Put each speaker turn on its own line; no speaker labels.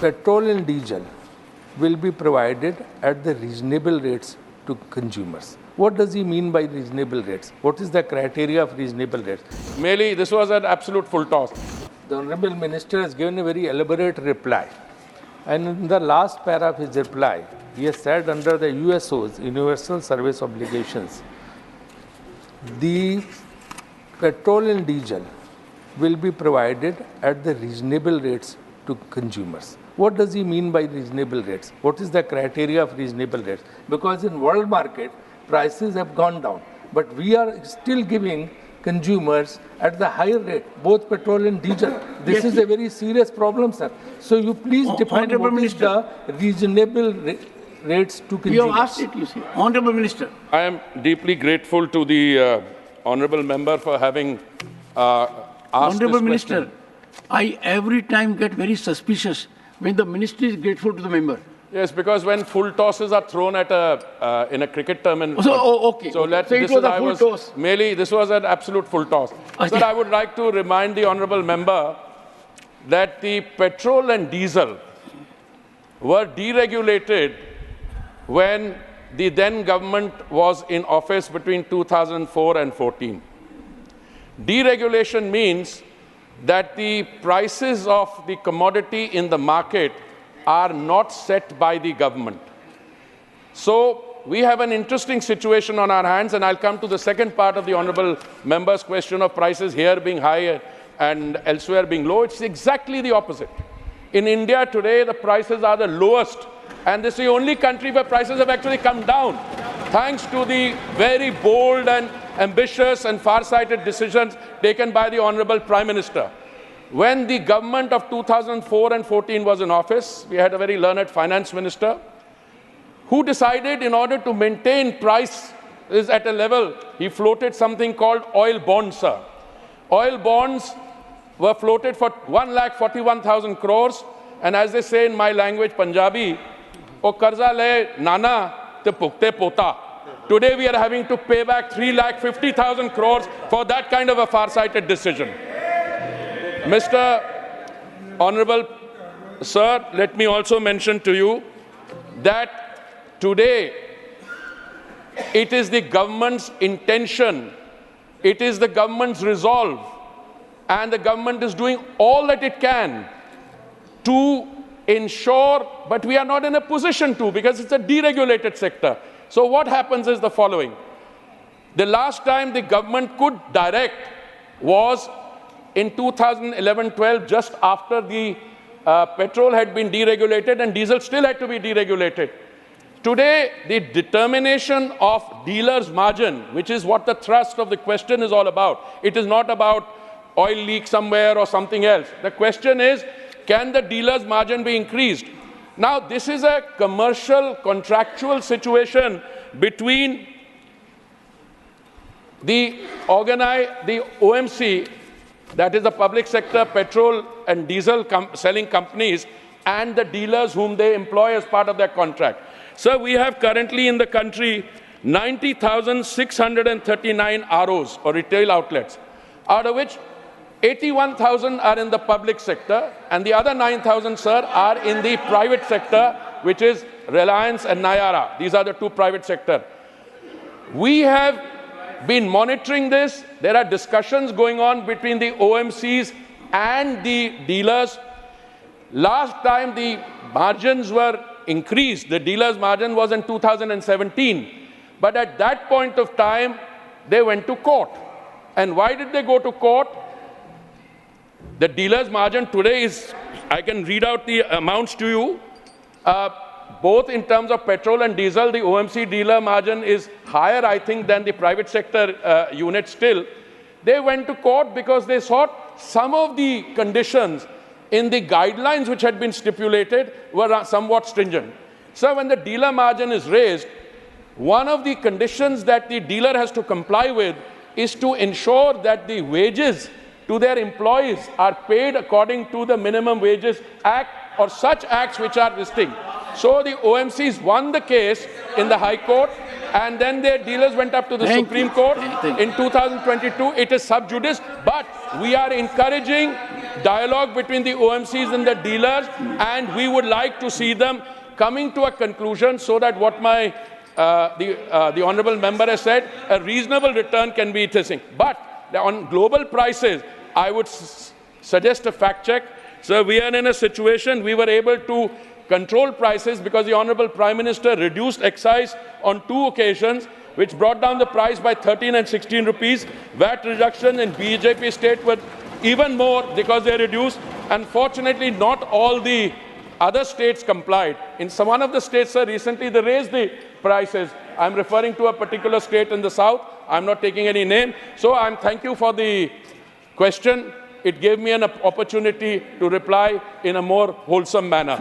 petrol and diesel will be provided at the reasonable rates to consumers. What does he mean by reasonable rates? What is the criteria of reasonable rates?
Merely, this was an absolute full toss.
The Honorable Minister has given a very elaborate reply. And in the last para of his reply, he has said under the USO's, Universal Service Obligations, the petrol and diesel will be provided at the reasonable rates to consumers. What does he mean by reasonable rates? What is the criteria of reasonable rates? Because in world market, prices have gone down, but we are still giving consumers at the higher rate, both petrol and diesel. This is a very serious problem, sir. So you please define what is the reasonable rates to consumers.
You have asked it, you see. Honorable Minister.
I am deeply grateful to the honourable member for having asked
Honorable
this
Minister,
question.
I every time get very suspicious when the minister is grateful to the member.
Yes, because when full tosses are thrown at in a cricket tournament.
Okay.
So
So it was a full toss.
Merely, this was an absolute full toss. Sir, I would like to remind the honourable member that the petrol and diesel were deregulated when the then government was in office between 2004 and 14. Deregulation means that the prices of the commodity in the market are not set by the government. So we have an interesting situation on our hands, and I'll come to the second part of the honourable member's question of prices here being high and elsewhere being low. It's exactly the opposite. In India today, the prices are the lowest, and this is the only country where prices have actually come down, thanks to the very bold and ambitious and far-sighted decisions taken by the Honourable Prime Minister. When the government of 2004 and 14 was in office, we had a very learned finance minister who decided in order to maintain price is at a level, he floated something called oil bonds, sir. Oil bonds were floated for 1,41,000 crores, and as they say in my language, Punjabi, o karza le nana te pukte pota. Today we are having to pay back 3,50,000 crores for that kind of a far-sighted decision. Mr. Honorable Sir, let me also mention to you that today it is the government's intention, it is the government's resolve, and the government is doing all that it can to ensure, but we are not in a position to because it's a deregulated sector. So what happens is the following. The last time the government could direct was in 2011-12, just after the petrol had been deregulated and diesel still had to be deregulated. Today, the determination of dealers' margin, which is what the thrust of the question is all about. It is not about oil leak somewhere or something else. The question is, can the dealer's margin be increased? Now, this is a commercial, contractual situation between the OMC, that is the public sector petrol and diesel selling companies, and the dealers whom they employ as part of their contract. So we have currently in the country 90,639 ROs or retail outlets, out of which 81,000 are in the public sector, and the other 9,000, sir, are in the private sector, which is Reliance and Nayara. These are the two private sector. We have been monitoring this. There are discussions going on between the OMCs and the dealers. Last time the margins were increased, the dealer's margin was in 2017. But at that point of time, they went to court. And why did they go to court? The dealer's margin today is, I can read out the amounts to you, both in terms of petrol and diesel, the OMC dealer margin is higher, I think, than the private sector unit still. They went to court because they thought some of the conditions in the guidelines which had been stipulated were somewhat stringent. So when the dealer margin is raised, one of the conditions that the dealer has to comply with is to ensure that the wages to their employees are paid according to the Minimum Wages Act or such acts which are distinct. So the OMCs won the case in the High Court, and then their dealers went up to the Supreme Court in 2022. It is sub judice, but we are encouraging dialogue between the OMCs and the dealers, and we would like to see them coming to a conclusion so that what the honourable member has said, a reasonable return can be taken. But on global prices, I would suggest a fact check. So we are in a situation we were able to control prices because the Honourable Prime Minister reduced excise on 2 occasions, which brought down the price by 13 and 16 rupees. VAT reduction in BJP state were even more because they reduced. Unfortunately, not all the other states complied. In one of the states, sir, recently they raised the prices. I'm referring to a particular state in the south. I'm not taking any name. So thank you for the question. It gave me an opportunity to reply in a more wholesome manner.